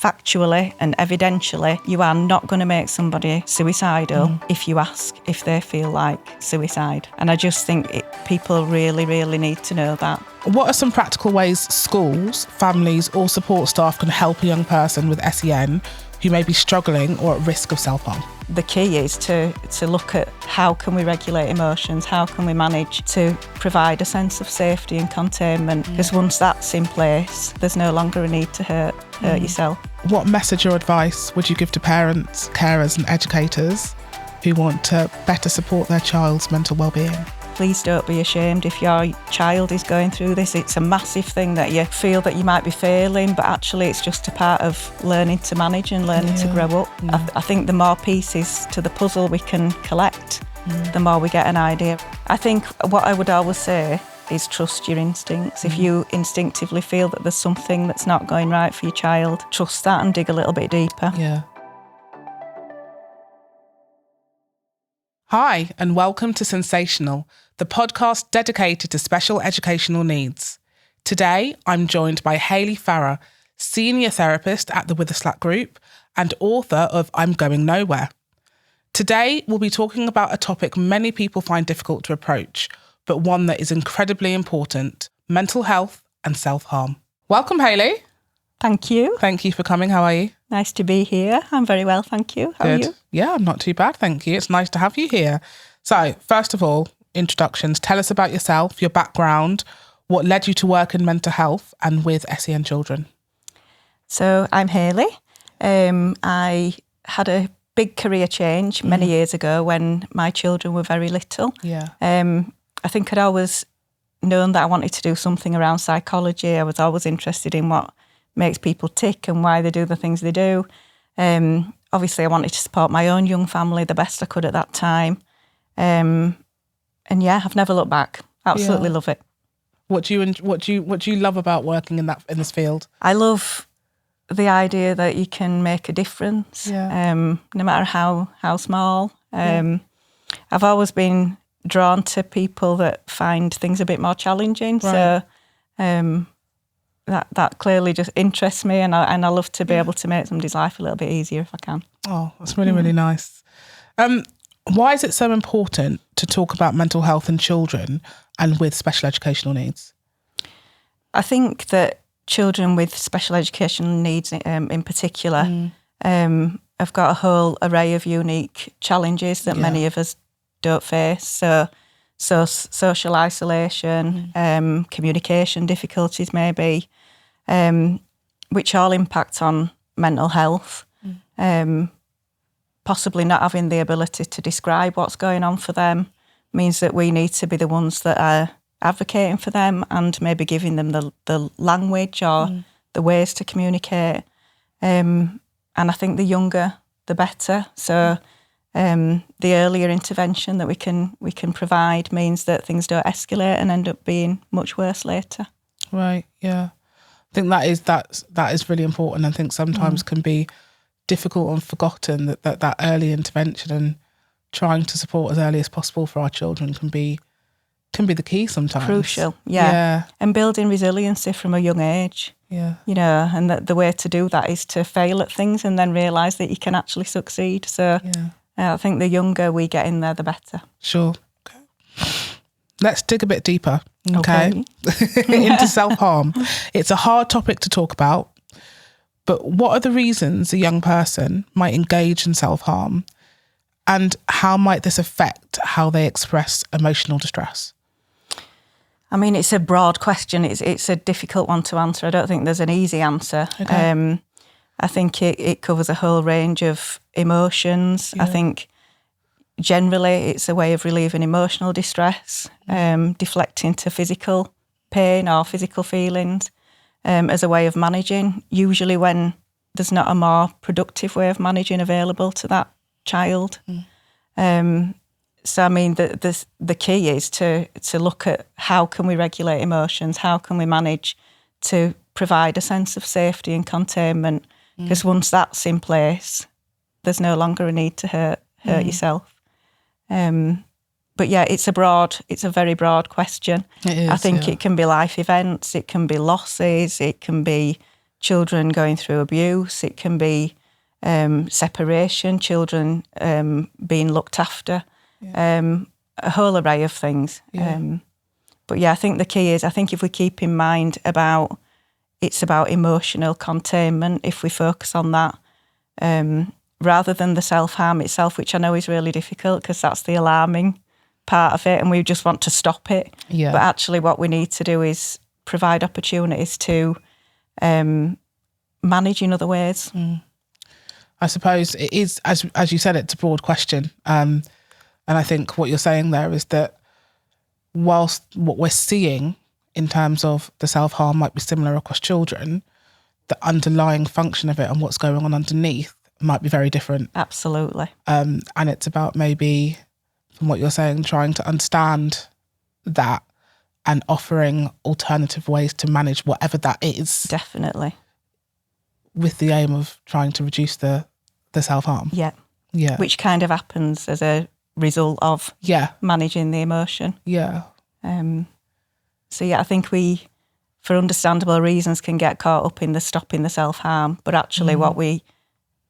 factually and evidentially, you are not going to make somebody suicidal if you ask if they feel like suicide. And I just think people really, really need to know that. What are some practical ways schools, families or support staff can help a young person with SEN who may be struggling or at risk of self-harm? The key is to look at how can we regulate emotions, how can we manage to provide a sense of safety and containment, because once that's in place, there's no longer a need to hurt yourself. What message or advice would you give to parents, carers and educators who want to better support their child's mental well-being? Please don't be ashamed if your child is going through this. It's a massive thing that you feel that you might be failing, but actually it's just a part of learning to manage and learning to grow up. I think the more pieces to the puzzle we can collect, the more we get an idea. I think what I would always say is trust your instincts. If you instinctively feel that there's something that's not going right for your child, trust that and dig a little bit deeper. Yeah. Hi, and welcome to Sensational, the podcast dedicated to special educational needs. Today, I'm joined by Hayley Farrar, senior therapist at the Witherslack group and author of I'm Going Nowhere. Today, we'll be talking about a topic many people find difficult to approach, but one that is incredibly important: mental health and self-harm. Welcome, Hayley. Thank you. Thank you for coming. How are you? Nice to be here. I'm very well, thank you. How are you? Yeah, I'm not too bad, thank you. It's nice to have you here. So, first of all, introductions. Tell us about yourself, your background, what led you to work in mental health and with SEN children. So, I'm Hayley. I had a big career change many years ago when my children were very little. Yeah. I think I'd always known that I wanted to do something around psychology. I was always interested in what makes people tick and why they do the things they do. Obviously, I wanted to support my own young family the best I could at that time. And yeah, I've never looked back. Absolutely love it. What do you love about working in this field? I love the idea that you can make a difference, no matter how small. I've always been drawn to people that find things a bit more challenging. Right. So that clearly just interests me, and I love to be able to make somebody's life a little bit easier if I can. Oh, that's really, really nice. Why is it so important to talk about mental health in children and with special educational needs? I think that children with special educational needs in particular have got a whole array of unique challenges that many of us don't face. So social isolation, communication difficulties maybe, which all impact on mental health. Possibly not having the ability to describe what's going on for them means that we need to be the ones that are advocating for them and maybe giving them the language or the ways to communicate. And I think the younger, the better. So the earlier intervention that we can provide means that things don't escalate and end up being much worse later. Right, yeah. I think that is really important. I think sometimes can be difficult and forgotten that early intervention and trying to support as early as possible for our children can be the key sometimes. Crucial, yeah. And building resiliency from a young age. Yeah. You know, and the way to do that is to fail at things and then realise that you can actually succeed. So I think the younger we get in there, the better. Sure. Okay. Let's dig a bit deeper, okay. Into self-harm. It's a hard topic to talk about, but what are the reasons a young person might engage in self-harm, and how might this affect how they express emotional distress? I mean, it's a broad question. It's a difficult one to answer. I don't think there's an easy answer. Okay. I think it covers a whole range of emotions. I think generally it's a way of relieving emotional distress, deflecting to physical pain or physical feelings, as a way of managing, usually when there's not a more productive way of managing available to that child. So, I mean, the key is to look at how can we regulate emotions, how can we manage to provide a sense of safety and containment, because once that's in place, there's no longer a need to hurt yourself. But yeah, it's a very broad question. It is, I think it can be life events, it can be losses, it can be children going through abuse. It can be separation, children being looked after, a whole array of things. But yeah, I think the key is, I think if we keep in mind it's about emotional containment, if we focus on that, rather than the self-harm itself, which I know is really difficult because that's the alarming part of it and we just want to stop it. Yeah. But actually what we need to do is provide opportunities to manage in other ways. I suppose it is, as you said, it's a broad question. And I think what you're saying there is that whilst what we're seeing in terms of the self-harm might be similar across children, the underlying function of it and what's going on underneath might be very different. Absolutely. And it's about maybe, from what you're saying, trying to understand that and offering alternative ways to manage whatever that is. Definitely. With the aim of trying to reduce the self-harm. Yeah. Yeah. Which kind of happens as a result of managing the emotion. Yeah. So yeah, I think we, for understandable reasons, can get caught up in the stopping the self-harm, but actually what we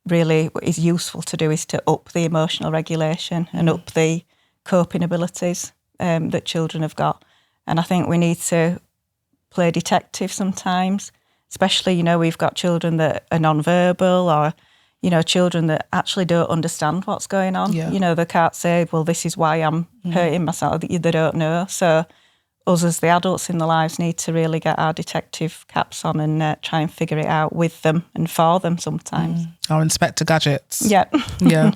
really is useful to do is to up the emotional regulation and up the coping abilities that children have got. And I think we need to play detective sometimes, especially, we've got children that are non-verbal or, children that actually don't understand what's going on. Yeah. They can't say, well, this is why I'm hurting myself. They don't know. So us as the adults in their lives need to really get our detective caps on and try and figure it out with them and for them sometimes. Our Inspector Gadgets. Yeah. Yeah.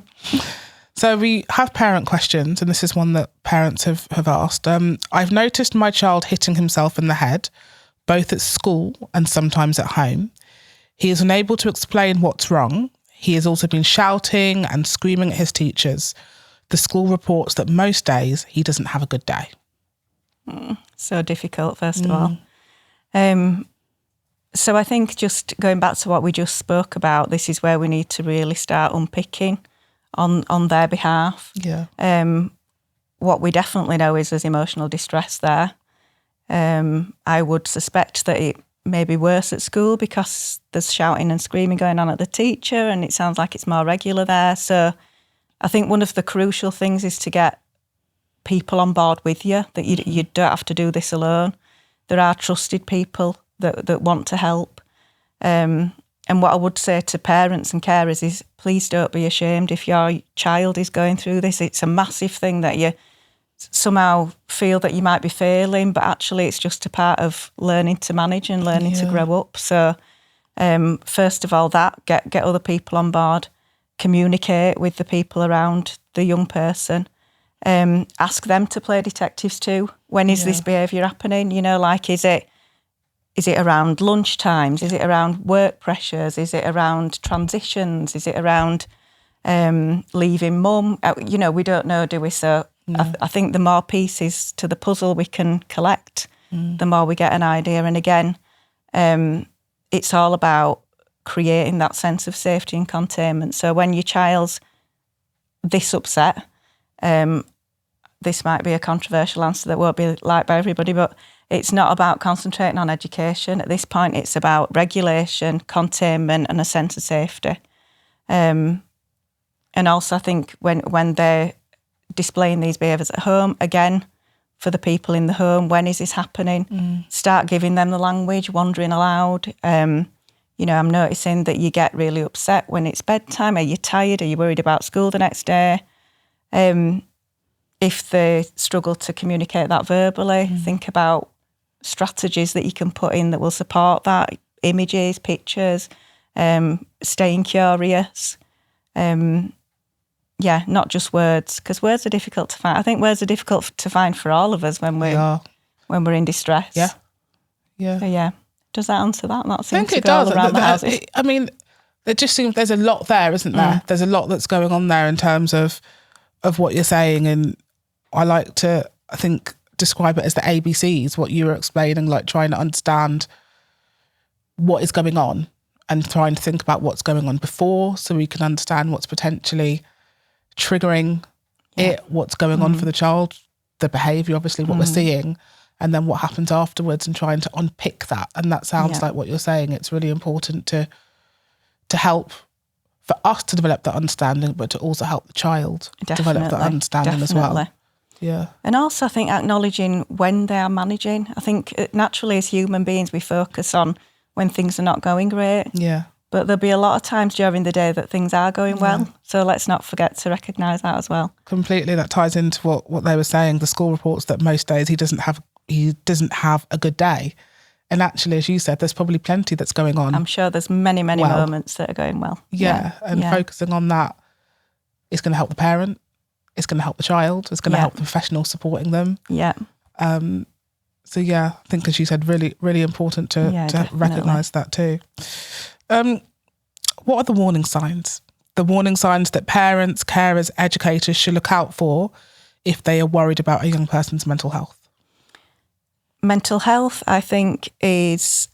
So we have parent questions, and this is one that parents have asked. I've noticed my child hitting himself in the head, both at school and sometimes at home. He is unable to explain what's wrong. He has also been shouting and screaming at his teachers. The school reports that most days he doesn't have a good day. So difficult, first of all. So I think just going back to what we just spoke about, this is where we need to really start unpicking on their behalf. Yeah. What we definitely know is there's emotional distress there. I would suspect that it may be worse at school because there's shouting and screaming going on at the teacher and it sounds like it's more regular there. So I think one of the crucial things is to get people on board with you, that you don't have to do this alone. There are trusted people that want to help. And what I would say to parents and carers is please don't be ashamed if your child is going through this. It's a massive thing that you somehow feel that you might be failing, but actually it's just a part of learning to manage and learning to grow up. So first of all, get other people on board, communicate with the people around the young person. Ask them to play detectives too. When is this behaviour happening? Is it around lunch times? Is it around work pressures? Is it around transitions? Is it around leaving mum? We don't know, do we? So I think the more pieces to the puzzle we can collect, the more we get an idea. And again, it's all about creating that sense of safety and containment. So when your child's this upset, this might be a controversial answer that won't be liked by everybody, but it's not about concentrating on education. At this point, it's about regulation, containment, and a sense of safety. And also, I think when they're displaying these behaviours at home, again, for the people in the home, when is this happening? Start giving them the language, wandering aloud. I'm noticing that you get really upset when it's bedtime. Are you tired? Are you worried about school the next day? If they struggle to communicate that verbally, think about strategies that you can put in that will support that. Images, pictures, staying curious. Not just words, because words are difficult to find. I think words are difficult to find for all of us when we're in distress. Yeah. So, yeah. Does that answer that? That seems I think to it go does. all around the houses. It just seems there's a lot there, isn't there? There's a lot that's going on there in terms of what you're saying, and I like to, I think, describe it as the ABCs, what you were explaining, like trying to understand what is going on and trying to think about what's going on before so we can understand what's potentially triggering it, what's going on for the child, the behaviour, obviously, what we're seeing, and then what happens afterwards, and trying to unpick that. And that sounds like what you're saying. It's really important to help for us to develop that understanding, but to also help the child develop that understanding as well. Yeah. And also I think acknowledging when they are managing. I think naturally as human beings we focus on when things are not going great. Yeah. But there'll be a lot of times during the day that things are going well. So let's not forget to recognise that as well. Completely. That ties into what they were saying. The school reports that most days he doesn't have a good day. And actually, as you said, there's probably plenty that's going on. I'm sure there's many moments that are going well. Yeah. And focusing on that is going to help the parent. It's going to help the child. It's going to help the professional supporting them. Yeah. So I think, as you said, really, really important to recognise that too. What are the warning signs? The warning signs that parents, carers, educators should look out for if they are worried about a young person's mental health? Mental health, I think, is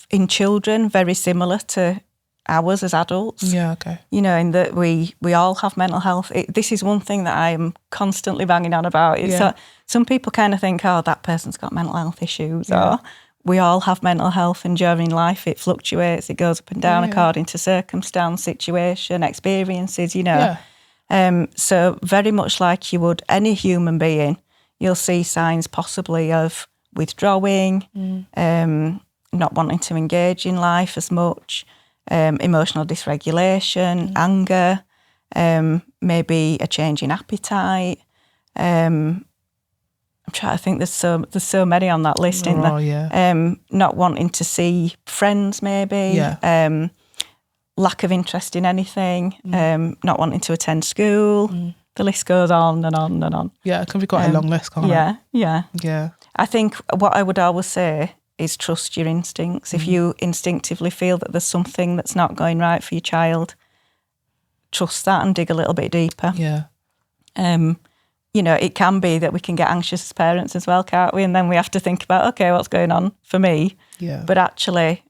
in children very similar to ours as adults. Yeah, okay. You know, in that we all have mental health. This is one thing that I am constantly banging on about. Some people kind of think, oh, that person's got mental health issues, or we all have mental health, and during life it fluctuates, it goes up and down according to circumstance, situation, experiences, you know. So very much like you would any human being, you'll see signs possibly of withdrawing, not wanting to engage in life as much, emotional dysregulation, anger, maybe a change in appetite. I'm trying to think. There's so many on that list, isn't there? Not wanting to see friends, maybe. Lack of interest in anything. Not wanting to attend school. The list goes on and on and on. Yeah, it can be quite a long list, can't it? Yeah. I think what I would always say is trust your instincts. If you instinctively feel that there's something that's not going right for your child, trust that and dig a little bit deeper. Yeah. You know, it can be that we can get anxious as parents as well, can't we? And then we have to think about, okay, what's going on for me? Yeah. But actually,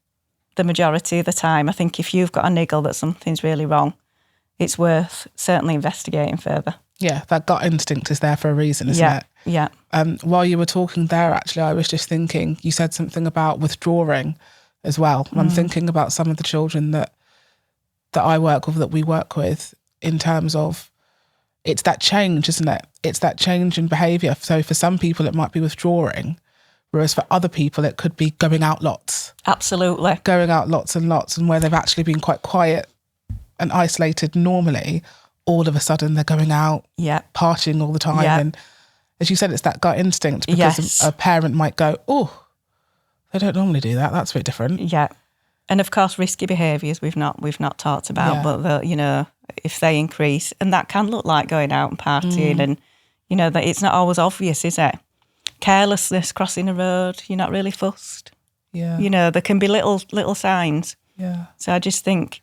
the majority of the time, I think if you've got a niggle that something's really wrong, it's worth certainly investigating further. Yeah, that gut instinct is there for a reason, isn't it? Yeah. While you were talking there, actually, I was just thinking, you said something about withdrawing as well. I'm thinking about some of the children that I work with, that we work with, in terms of, it's that change, isn't it? It's that change in behaviour. So for some people, it might be withdrawing, whereas for other people, it could be going out lots. Absolutely. Going out lots and lots, and where they've actually been quite quiet and isolated normally, all of a sudden they're going out, partying all the time. Yeah. And as you said, it's that gut instinct, because a parent might go, oh, they don't normally do that. That's a bit different. Yeah. And of course, risky behaviours we've not talked about, but you know, if they increase, and that can look like going out and partying, and you know that it's not always obvious, is it? Carelessness, crossing a road, you're not really fussed. Yeah. You know, there can be little signs. Yeah. So I just think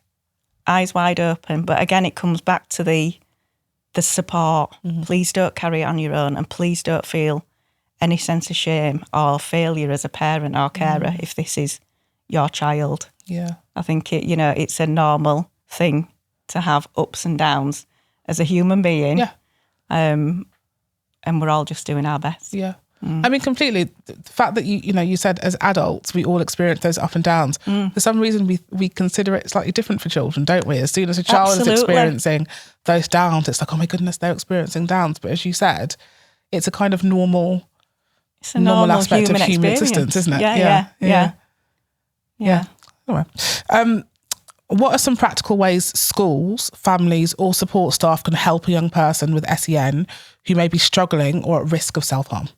eyes wide open. But again, it comes back to the support. Please don't carry it on your own, and please don't feel any sense of shame or failure as a parent or carer if this is your child. Yeah. I think it's a normal thing to have ups and downs as a human being. Yeah. And we're all just doing our best. Yeah. I mean, completely. The fact that you said as adults we all experience those up and downs. For some reason, we consider it slightly different for children, don't we? As soon as a child is experiencing those downs, it's like, oh my goodness, they're experiencing downs. But as you said, it's a kind of normal, normal aspect of human existence, isn't it? Yeah. All right. What are some practical ways schools, families, or support staff can help a young person with SEN who may be struggling or at risk of self-harm?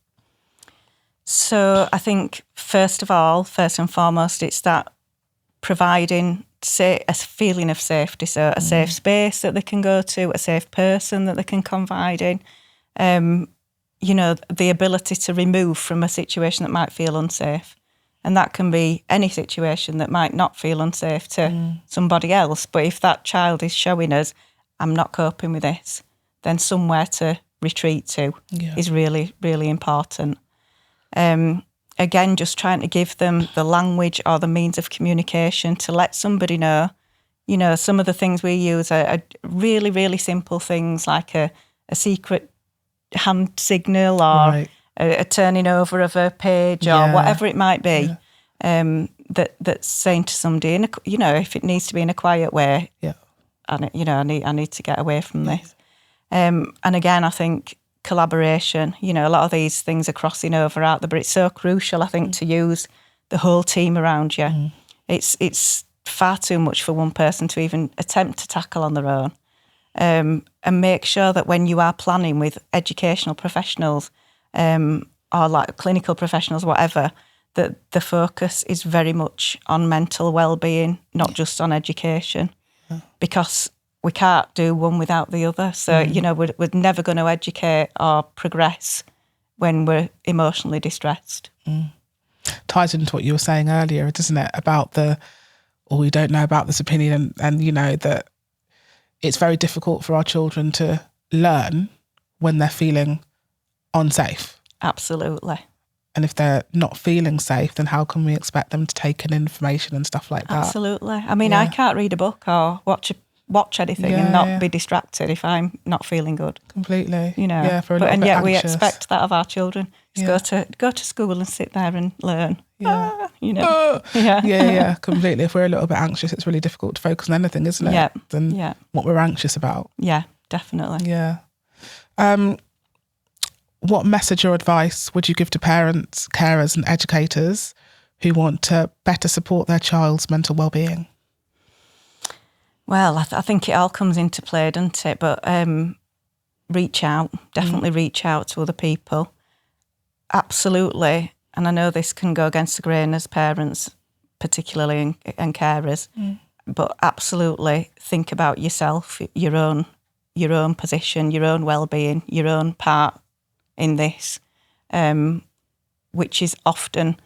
So I think, first and foremost, it's that providing a feeling of safety, so a safe space that they can go to, a safe person that they can confide in, the ability to remove from a situation that might feel unsafe. And that can be any situation that might not feel unsafe to somebody else. But if that child is showing us, I'm not coping with this, then somewhere to retreat to is really, really important. Again, just trying to give them the language or the means of communication to let somebody know. You know, some of the things we use are really, really simple things like a secret hand signal or a turning over of a page or whatever it might be, that's saying to somebody, if it needs to be in a quiet way, I need to get away from this. And again, I think collaboration, a lot of these things are crossing over out there, but it's so crucial, I think, to use the whole team around you. It's far too much for one person to even attempt to tackle on their own. And make sure that when you are planning with educational professionals or like clinical professionals, whatever, that the focus is very much on mental well-being, not just on education, because we can't do one without the other. So, we're never going to educate or progress when we're emotionally distressed. Ties into what you were saying earlier, doesn't it? About we don't know about this opinion and that it's very difficult for our children to learn when they're feeling unsafe. Absolutely. And if they're not feeling safe, then how can we expect them to take in information and stuff like that? Absolutely. I mean, I can't read a book or watch anything and not be distracted if I'm not feeling good. Completely. And yet we expect that of our children. Just go to school and sit there and learn. Completely. If we're a little bit anxious, it's really difficult to focus on anything, isn't it? Than what we're anxious about. Yeah, definitely. Yeah. What message or advice would you give to parents, carers and educators who want to better support their child's mental well-being? Well, I think it all comes into play, doesn't it? But reach out, definitely reach out to other people. Absolutely. And I know this can go against the grain as parents, particularly and carers, but absolutely think about yourself, your own position, your own well-being, your own part in this, which is often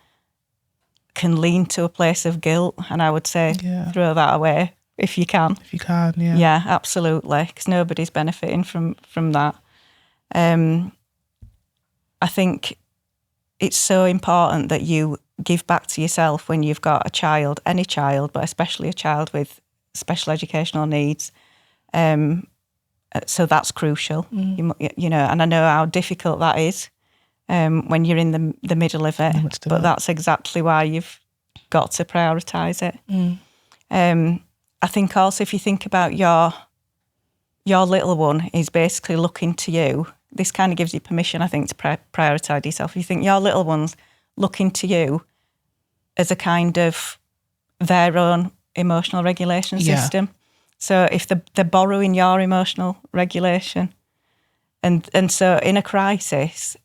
can lean to a place of guilt. And I would say throw that away if you can. If you can, Yeah, absolutely, because nobody's benefiting from that. I think it's so important that you give back to yourself when you've got a child, any child, but especially a child with special educational needs. So that's crucial, and I know how difficult that is when you're in the middle of it, but that's exactly why you've got to prioritise it. I think also if you think about your little one is basically looking to you, this kind of gives you permission, I think, to prioritise yourself. If you think your little one's looking to you as a kind of their own emotional regulation system. So if they're borrowing your emotional regulation, and so in a crisis,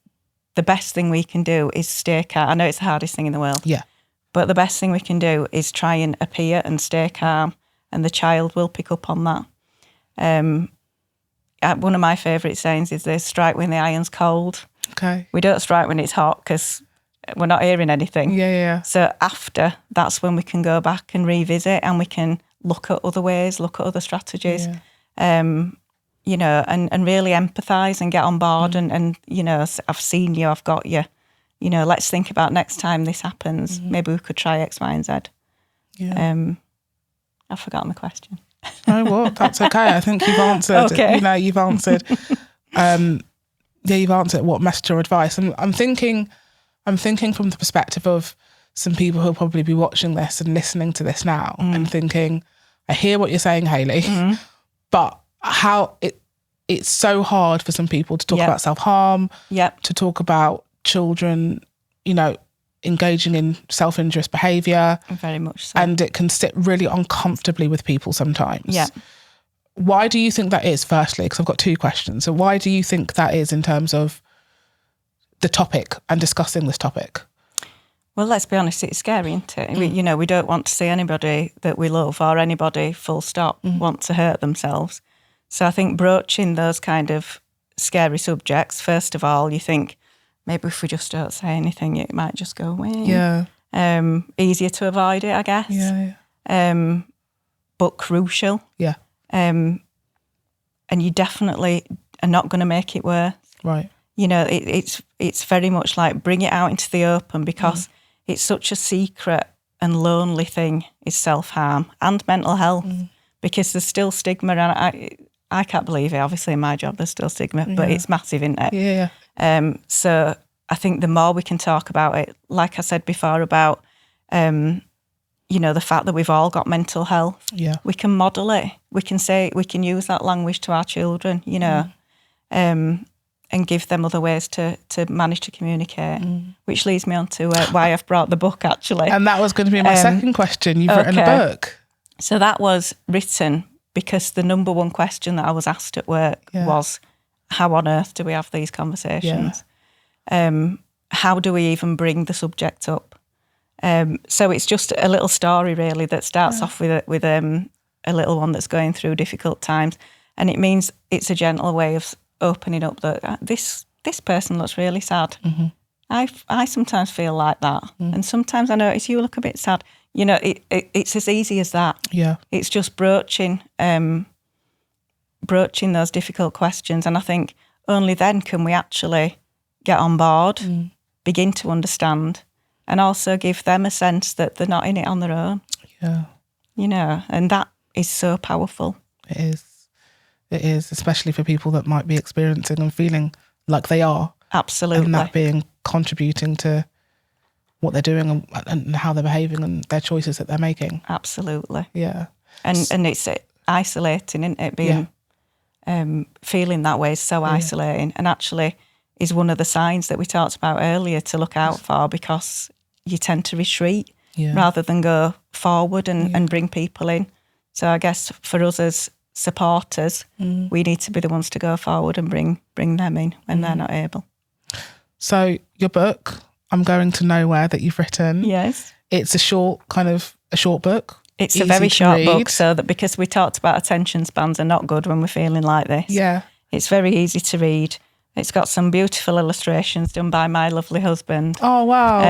the best thing we can do is stay calm. I know it's the hardest thing in the world. Yeah. But the best thing we can do is try and appear and stay calm, and the child will pick up on that. One of my favourite sayings is they strike when the iron's cold. Okay. We don't strike when it's hot because we're not hearing anything. Yeah. So after, that's when we can go back and revisit, and we can look at other ways, look at other strategies, and really empathise and get on board and I've seen you, I've got you. Let's think about next time this happens. Maybe we could try X, Y, and Z. Yeah. I've forgotten the question. No, well, that's okay. I think you've answered. Okay. You've answered. You've answered what message or advice. And I'm thinking from the perspective of some people who'll probably be watching this and listening to this now and thinking, I hear what you're saying, Hayley, but how it's so hard for some people to talk about self-harm, to talk about children, engaging in self-injurious behaviour. Very much so. And it can sit really uncomfortably with people sometimes. Yeah. Why do you think that is, firstly? Because I've got two questions. So why do you think that is in terms of the topic and discussing this topic? Well, let's be honest, it's scary, isn't it? We don't want to see anybody that we love or anybody, full stop, want to hurt themselves. So I think broaching those kind of scary subjects, first of all, you think, maybe if we just don't say anything, it might just go away. Yeah. Easier to avoid it, I guess. Yeah. But crucial. Yeah. And you definitely are not going to make it worse. Right. It's very much like bring it out into the open, because it's such a secret and lonely thing is self-harm and mental health, because there's still stigma, and I can't believe it. Obviously in my job there's still stigma, but it's massive, isn't it? Yeah. So I think the more we can talk about it, like I said before about, the fact that we've all got mental health, we can model it. We can say, we can use that language to our children, and give them other ways to manage to communicate, which leads me on to why I've brought the book, actually. And that was going to be my second question. You've written a book. So that was written because the number one question that I was asked at work was, how on earth do we have these conversations? How do we even bring the subject up? So it's just a little story, really, that starts off with a little one that's going through difficult times. And it means it's a gentle way of opening up that this person looks really sad. I sometimes feel like that. And sometimes I notice you look a bit sad. It's as easy as that. Yeah. It's just broaching those difficult questions. And I think only then can we actually get on board, begin to understand, and also give them a sense that they're not in it on their own. Yeah. And that is so powerful. It is. It is, especially for people that might be experiencing and feeling like they are. Absolutely. And that being contributing to what they're doing and how they're behaving and their choices that they're making. Absolutely. Yeah. And it's isolating, isn't it? Being feeling that way is so isolating, and actually is one of the signs that we talked about earlier to look out for, because you tend to retreat rather than go forward and bring people in. So I guess for us as supporters, we need to be the ones to go forward and bring them in when they're not able. So your book, I'm Going to Nowhere, that you've written. Yes. It's a short book. It's a very short book, so that because we talked about attention spans are not good when we're feeling like this. Yeah. It's very easy to read. It's got some beautiful illustrations done by my lovely husband. Oh, wow.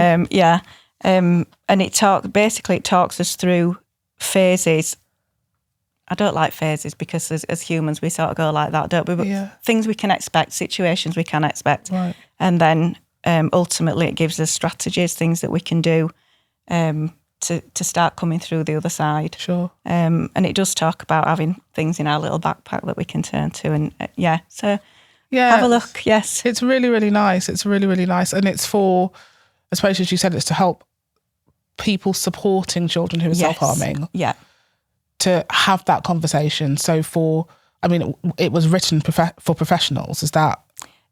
And it talks us through phases. I don't like phases because as humans we sort of go like that, don't we? But things we can expect, situations we can expect. Right. And then ultimately it gives us strategies, things that we can do to start coming through the other side. Sure. And it does talk about having things in our little backpack that we can turn to. And so have a look. Yes. It's really, really nice. It's really, really nice. And it's for, I suppose as you said, it's to help people supporting children who are self-harming. Yeah. To have that conversation. So it was written for professionals, is that?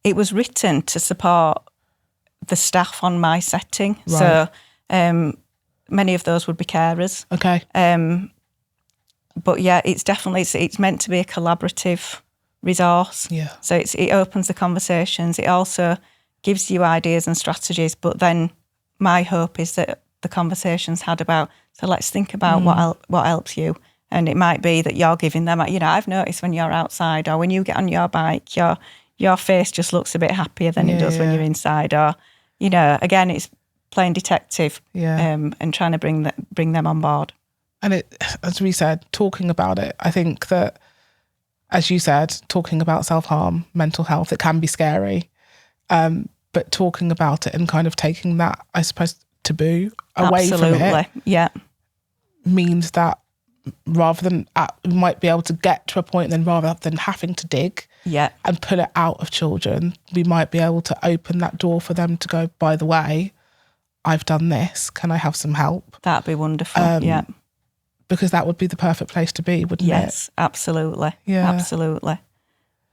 It was written to support the staff on my setting. Right. So many of those would be carers. Okay. But it's meant to be a collaborative resource. Yeah. So it opens the conversations. It also gives you ideas and strategies. But then my hope is that the conversations had about, so let's think about what helps you. And it might be that you're giving them, I've noticed when you're outside or when you get on your bike, your face just looks a bit happier than it does when you're inside. Or, again, it's playing detective and trying to bring them on board. And it, as we said, talking about it, I think that, as you said, talking about self-harm, mental health, it can be scary. But talking about it and kind of taking that, I suppose, taboo away from it means that rather than we might be able to get to a point, then rather than having to dig and pull it out of children, we might be able to open that door for them to go, by the way, I've done this, can I have some help? That'd be wonderful. Because that would be the perfect place to be, wouldn't it? Yes, absolutely. Absolutely.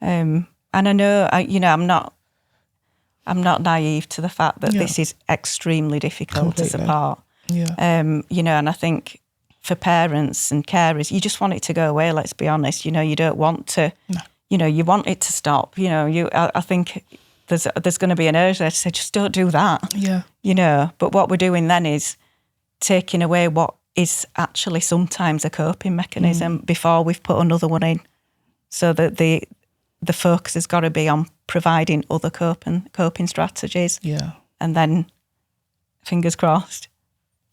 And I know I'm not naive to the fact that this is extremely difficult to support. And I think for parents and carers, you just want it to go away, let's be honest. You don't want to, you want it to stop. I think there's going to be an urge there to say, just don't do that. But what we're doing then is taking away what is actually sometimes a coping mechanism before we've put another one in. So that the focus has got to be on providing other coping strategies. And then, fingers crossed,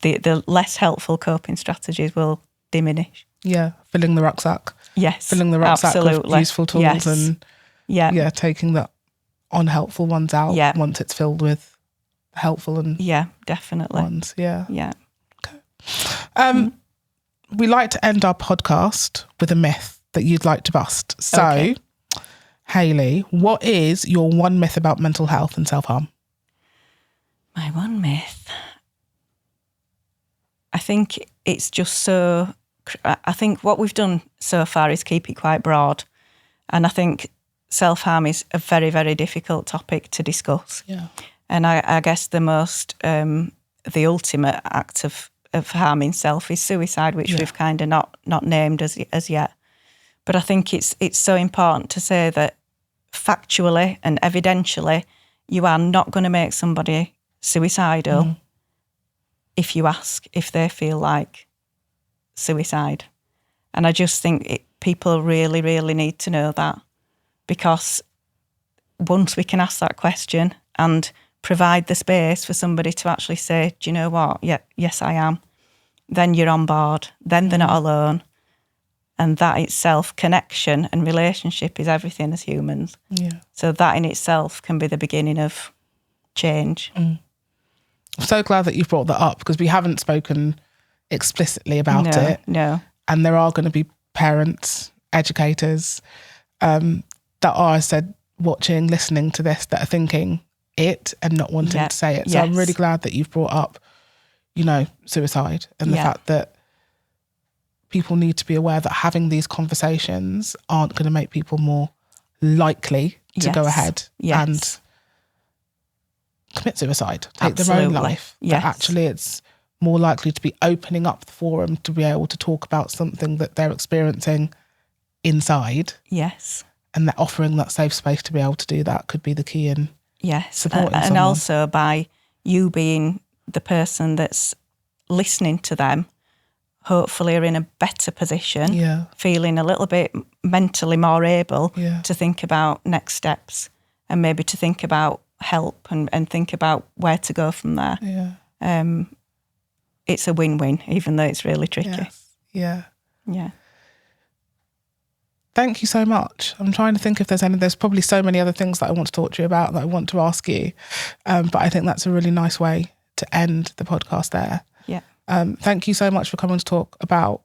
the less helpful coping strategies will diminish. Filling the rucksack. Yes, filling the rucksack absolutely. with useful tools and taking the unhelpful ones out once it's filled with helpful and definitely ones. Okay. We like to end our podcast with a myth that you'd like to bust. So, Hayley, what is your one myth about mental health and self-harm? My one myth. I think it's just so... I think what we've done so far is keep it quite broad. And I think self-harm is a very, very difficult topic to discuss. Yeah. And I guess the most, the ultimate act of harming self is suicide, which we've kind of not named as yet. But I think it's so important to say that factually and evidentially, you are not going to make somebody suicidal if you ask if they feel like suicide. And I just think people really, really need to know that, because once we can ask that question and provide the space for somebody to actually say, do you know what? Yeah, yes, I am. Then you're on board. Then they're not alone. And that itself, connection and relationship is everything as humans. Yeah. So that in itself can be the beginning of change. I'm so glad that you've brought that up, because we haven't spoken explicitly about it. No. And there are going to be parents, educators that are, I said, watching, listening to this, that are thinking it and not wanting to say it. So I'm really glad that you've brought up, suicide and the fact that people need to be aware that having these conversations aren't going to make people more likely to go ahead and commit suicide, take their own life. Yes. But actually it's more likely to be opening up the forum to be able to talk about something that they're experiencing inside. Yes. And that offering that safe space to be able to do that could be the key in supporting someone. And also by you being the person that's listening to them, hopefully are in a better position, feeling a little bit mentally more able to think about next steps and maybe to think about help and think about where to go from there. Yeah. It's a win-win, even though it's really tricky. Yes. Yeah. Yeah. Thank you so much. I'm trying to think if there's probably so many other things that I want to talk to you about that I want to ask you. But I think that's a really nice way to end the podcast there. Yeah. Thank you so much for coming to talk about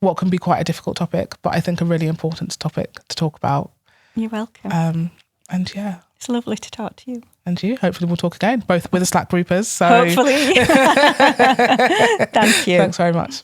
what can be quite a difficult topic, but I think a really important topic to talk about. You're welcome. And yeah. It's lovely to talk to you. And you. Hopefully we'll talk again, both Witherslack groupers. So. Hopefully. Thank you. Thanks very much.